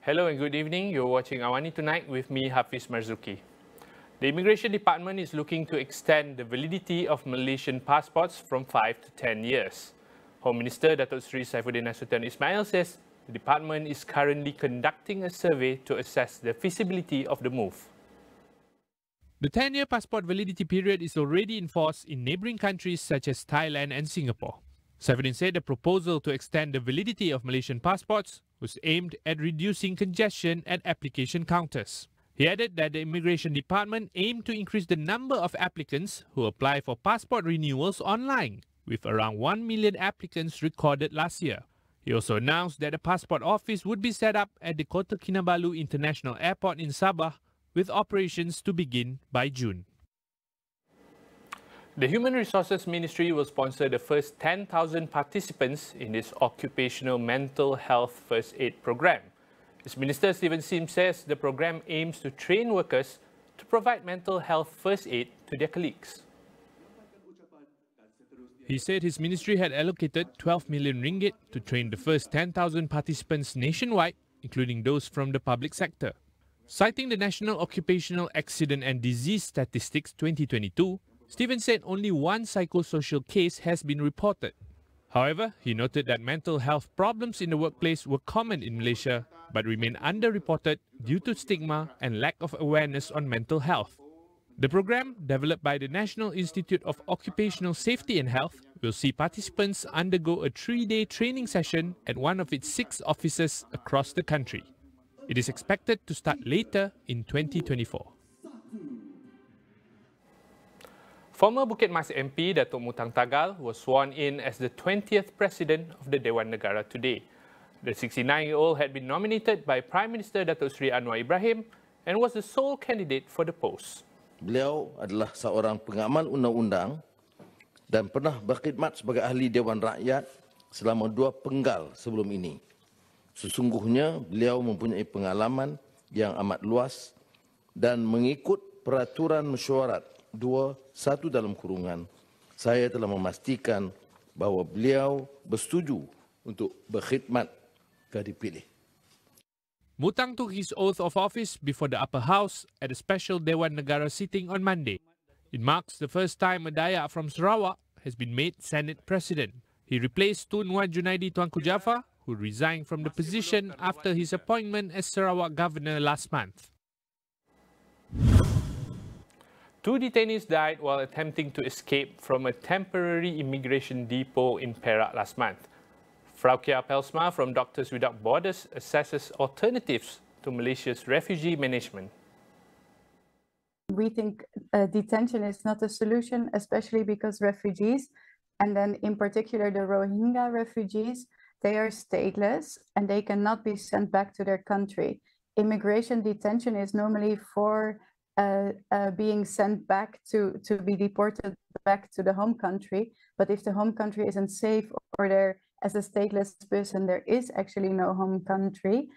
Hello and good evening. You're watching AWANI Tonight with me, Hafiz Marzukhi. The Immigration Department is looking to extend the validity of Malaysian passports from 5 to 10 years. Home Minister Datuk Seri Saifuddin Nasution Ismail says the department is currently conducting a survey to assess the feasibility of the move. The 10-year passport validity period is already in force in neighbouring countries such as Thailand and Singapore. Saifuddin said the proposal to extend the validity of Malaysian passports was aimed at reducing congestion at application counters. He added that the Immigration Department aimed to increase the number of applicants who apply for passport renewals online, with around 1 million applicants recorded last year. He also announced that a passport office would be set up at the Kota Kinabalu International Airport in Sabah, with operations to begin by June. The Human Resources Ministry will sponsor the first 10,000 participants in this occupational mental health first aid program. Its Minister Stephen Sim says the program aims to train workers to provide mental health first aid to their colleagues. He said his ministry had allocated 12 million ringgit to train the first 10,000 participants nationwide, including those from the public sector. Citing the National Occupational Accident and Disease Statistics 2022, Stephen said only one psychosocial case has been reported. However, he noted that mental health problems in the workplace were common in Malaysia but remain underreported due to stigma and lack of awareness on mental health. The program, developed by the National Institute of Occupational Safety and Health, will see participants undergo a 3-day training session at one of its 6 offices across the country. It is expected to start later in 2024. Former Bukit Mas MP Datuk Mutang Tagal was sworn in as the 20th President of the Dewan Negara today. The 69-year-old had been nominated by Prime Minister Datuk Seri Anwar Ibrahim and was the sole candidate for the post. Beliau adalah seorang pengamal undang-undang dan pernah berkhidmat sebagai ahli Dewan Rakyat selama 2 penggal sebelum ini. Sesungguhnya beliau mempunyai pengalaman yang amat luas dan mengikut peraturan mesyuarat 2.1 dalam kurungan, saya telah memastikan bahawa beliau bersetuju untuk berkhidmat ke dipilih. Mutang took his oath of office before the upper house at a special Dewan Negara sitting on Monday. It marks the first time a Dayak from Sarawak has been made Senate President. He replaced Tun Wan Junaidi Tuanku Jaafar, who resigned from the position after his appointment as Sarawak Governor last month. 2 detainees died while attempting to escape from a temporary immigration depot in Perak last month. Fraukia Pelsma from Doctors Without Borders assesses alternatives to Malaysia's refugee management. We think detention is not a solution, especially because refugees, and then in particular the Rohingya refugees, they are stateless and they cannot be sent back to their country. Immigration detention is normally for being sent back to be deported back to the home country. But if the home country isn't safe or there as a stateless person, there is actually no home country,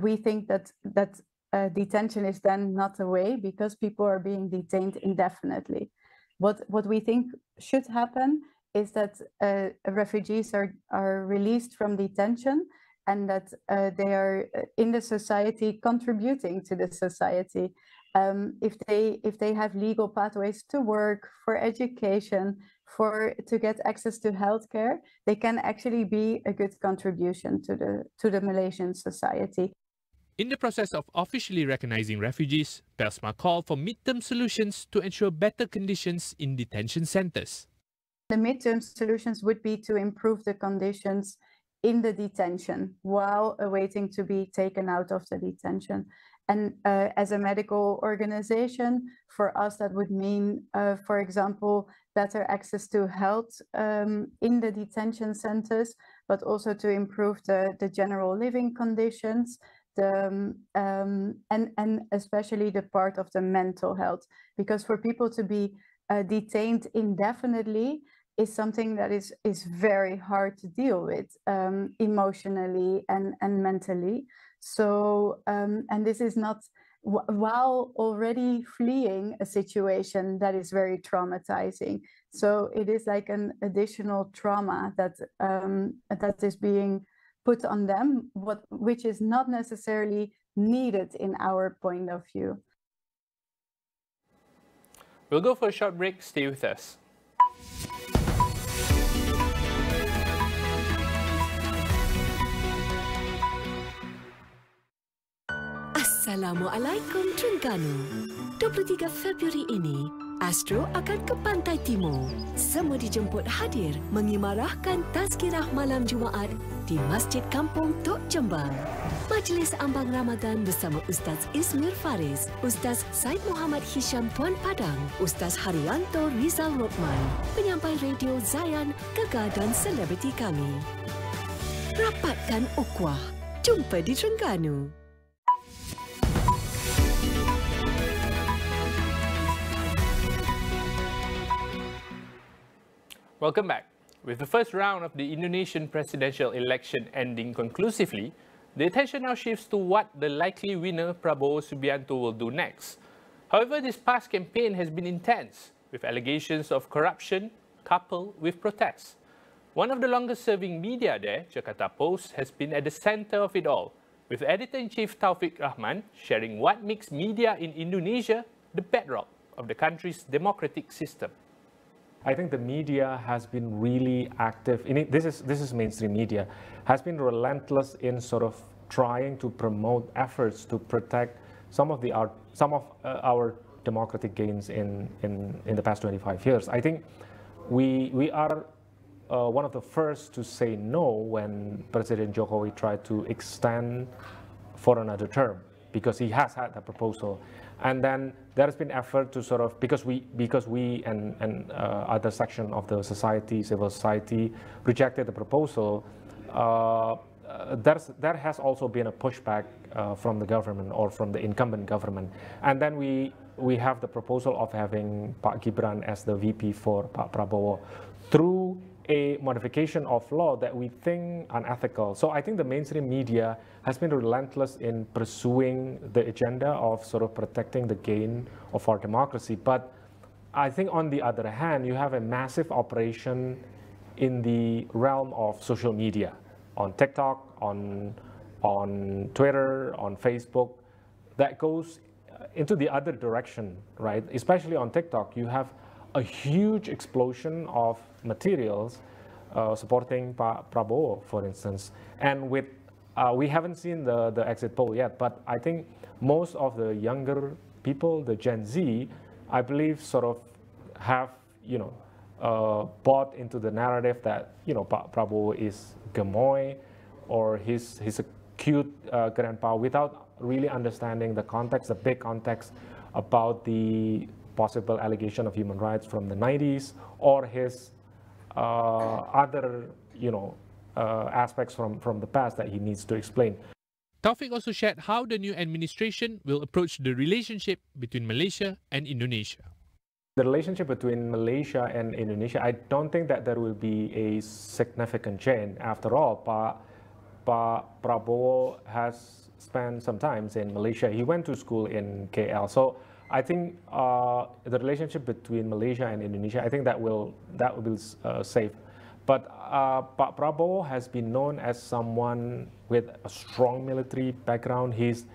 we think that detention is then not a way because people are being detained indefinitely. What we think should happen is that refugees are released from detention and that they are in the society, contributing to the society. If they have legal pathways to work, for education, to get access to healthcare, they can actually be a good contribution to the Malaysian society. In the process of officially recognizing refugees, Pelsma called for midterm solutions to ensure better conditions in detention centers. The midterm solutions would be to improve the conditions in the detention while awaiting to be taken out of the detention. And as a medical organization, for us that would mean, for example, better access to health in the detention centers, but also to improve the general living conditions, and especially the part of the mental health. Because for people to be detained indefinitely is something that is very hard to deal with emotionally and mentally. So, and this is not, while already fleeing a situation that is very traumatizing. So it is like an additional trauma that that is being put on them, which is not necessarily needed in our point of view. We'll go for a short break. Stay with us. Assalamualaikum Terengganu. 23 Februari ini, Astro akan ke Pantai Timur. Semua dijemput hadir mengimarahkan tazkirah malam Jumaat di Masjid Kampung Tok Jembang. Majlis Ambang Ramadan bersama Ustaz Ismir Faris, Ustaz Said Muhammad Hisham Tuan Padang, Ustaz Haryanto Rizal Rokman, penyampai radio Zayan, Gegar dan selebriti kami. Rapatkan ukhuwah. Jumpa di Terengganu. Welcome back. With the first round of the Indonesian presidential election ending conclusively, the attention now shifts to what the likely winner Prabowo Subianto will do next. However, this past campaign has been intense, with allegations of corruption coupled with protests. One of the longest-serving media there, Jakarta Post, has been at the center of it all, with Editor-in-Chief Taufik Rahman sharing what makes media in Indonesia the bedrock of the country's democratic system. I think the media has been really active. This is mainstream media, has been relentless in sort of trying to promote efforts to protect some of our democratic gains in the past 25 years. I think we are one of the first to say no when President Jokowi tried to extend for another term, because he has had a proposal. And then there has been effort to sort of, because we and other section of the society, civil society, rejected the proposal, there has also been a pushback from the government or from the incumbent government. And then we have the proposal of having Pak Gibran as the VP for Pak Prabowo through a modification of law that we think unethical. So I think the mainstream media has been relentless in pursuing the agenda of sort of protecting the gain of our democracy. But I think on the other hand, you have a massive operation in the realm of social media, on TikTok, on Twitter, on Facebook, that goes into the other direction, right? Especially on TikTok, you have a huge explosion of materials supporting Prabowo, for instance. And with we haven't seen the exit poll yet, but I think most of the younger people, the Gen Z, I believe sort of have, bought into the narrative that, Prabowo is gemoy, or he's a cute grandpa, without really understanding the context, the big context about the possible allegation of human rights from the 90s, or his other, aspects from the past that he needs to explain. Taufik also shared how the new administration will approach the relationship between Malaysia and Indonesia. The relationship between Malaysia and Indonesia, I don't think that there will be a significant change. After all, Pak Prabowo has spent some time in Malaysia. He went to school in KL. So I think the relationship between Malaysia and Indonesia, I think that will be safe. But Pak Prabowo has been known as someone with a strong military background. He's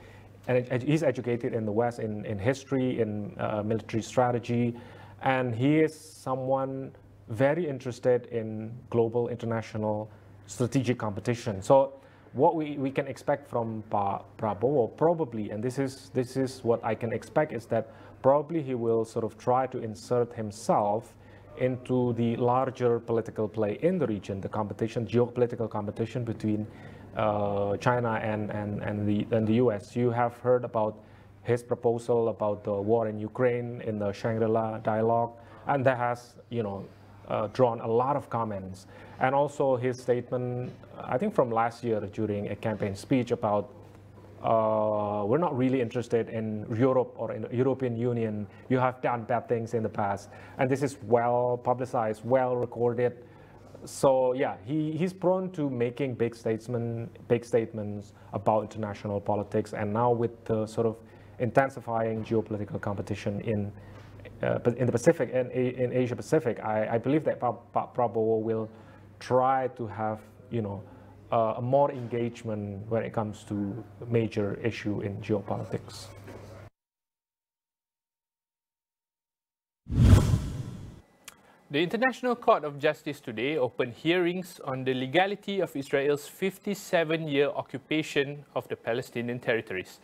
educated in the West in history, in military strategy, and he is someone very interested in global international strategic competition. So what we can expect from Pak Prabowo probably, and this is what I can expect, is that probably he will sort of try to insert himself into the larger political play in the region, the competition, geopolitical competition between China and the US. You have heard about his proposal about the war in Ukraine in the Shangri-La dialogue, and that has, drawn a lot of comments. And also his statement, I think from last year during a campaign speech about we're not really interested in Europe or in the European Union. You have done bad things in the past. And this is well publicized, well recorded. So yeah, he's prone to making big statements about international politics. And now with the sort of intensifying geopolitical competition in the Pacific and in Asia Pacific, I believe that Pak Prabowo will try to have, more engagement when it comes to a major issue in geopolitics. The International Court of Justice today opened hearings on the legality of Israel's 57-year occupation of the Palestinian territories.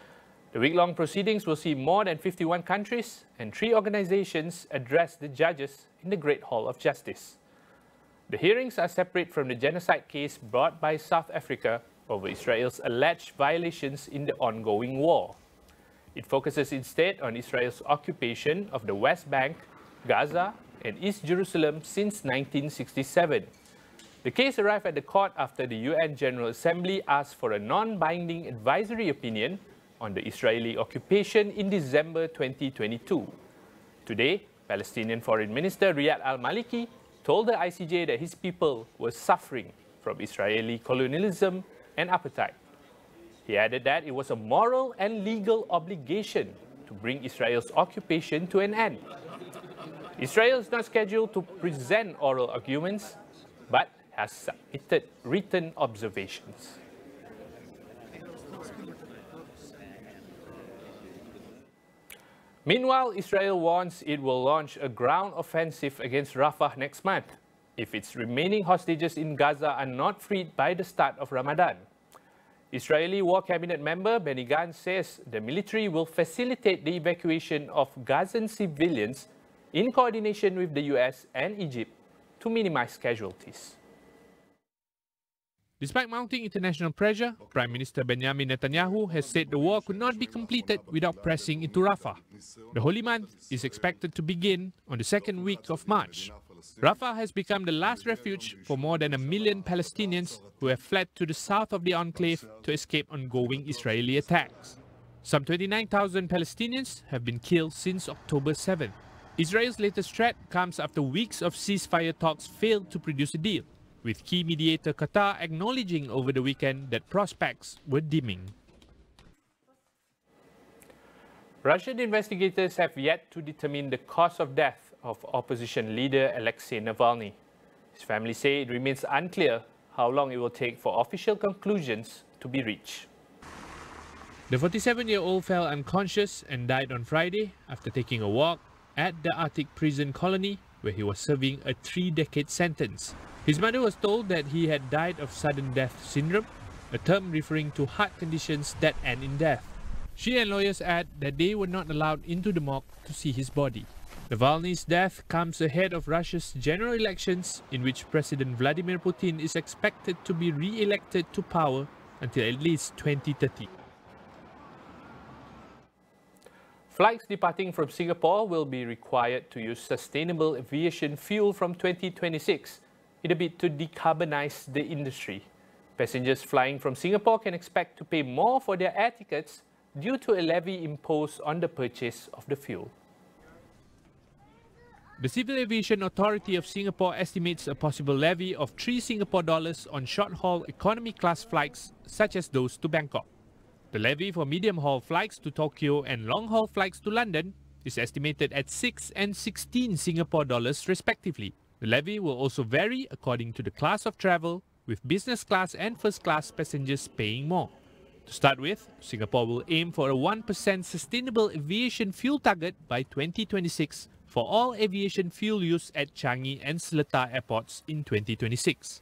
The week-long proceedings will see more than 51 countries and 3 organizations address the judges in the Great Hall of Justice. The hearings are separate from the genocide case brought by South Africa over Israel's alleged violations in the ongoing war. It focuses instead on Israel's occupation of the West Bank, Gaza, and East Jerusalem since 1967. The case arrived at the court after the UN General Assembly asked for a non-binding advisory opinion on the Israeli occupation in December 2022. Today, Palestinian Foreign Minister Riyad al-Maliki told the ICJ that his people were suffering from Israeli colonialism and apartheid. He added that it was a moral and legal obligation to bring Israel's occupation to an end. Israel is not scheduled to present oral arguments, but has submitted written observations. Meanwhile, Israel warns it will launch a ground offensive against Rafah next month if its remaining hostages in Gaza are not freed by the start of Ramadan. Israeli War Cabinet member Benny Gantz says the military will facilitate the evacuation of Gazan civilians in coordination with the US and Egypt to minimize casualties. Despite mounting international pressure, Prime Minister Benjamin Netanyahu has said the war could not be completed without pressing into Rafah. The Holy Month is expected to begin on the second week of March. Rafah has become the last refuge for more than 1 million Palestinians who have fled to the south of the enclave to escape ongoing Israeli attacks. Some 29,000 Palestinians have been killed since October 7. Israel's latest threat comes after weeks of ceasefire talks failed to produce a deal, with key mediator Qatar acknowledging over the weekend that prospects were dimming. Russian investigators have yet to determine the cause of death of opposition leader Alexei Navalny. His family say it remains unclear how long it will take for official conclusions to be reached. The 47-year-old fell unconscious and died on Friday after taking a walk at the Arctic prison colony where he was serving a 3-decade sentence. His mother was told that he had died of sudden death syndrome, a term referring to heart conditions that end in death. She and lawyers add that they were not allowed into the morgue to see his body. Navalny's death comes ahead of Russia's general elections, in which President Vladimir Putin is expected to be re-elected to power until at least 2030. Flights departing from Singapore will be required to use sustainable aviation fuel from 2026 in a bid to decarbonize the industry. Passengers flying from Singapore can expect to pay more for their air tickets due to a levy imposed on the purchase of the fuel. The Civil Aviation Authority of Singapore estimates a possible levy of $3 on short-haul economy class flights such as those to Bangkok. The levy for medium-haul flights to Tokyo and long-haul flights to London is estimated at $6 and $16 respectively. The levy will also vary according to the class of travel, with business class and first class passengers paying more. To start with, Singapore will aim for a 1% sustainable aviation fuel target by 2026 for all aviation fuel use at Changi and Seletar airports in 2026.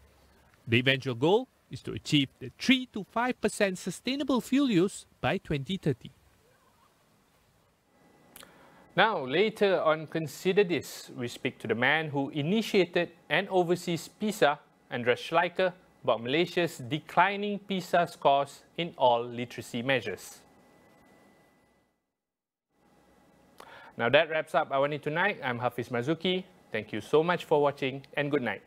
The eventual goal is to achieve the 3 to 5% sustainable fuel use by 2030. Now, later on Consider This, we speak to the man who initiated and oversees PISA, Andreas Schleicher, about Malaysia's declining PISA scores in all literacy measures. Now that wraps up AWANI Tonight. I'm Hafiz Marzukhi. Thank you so much for watching and good night.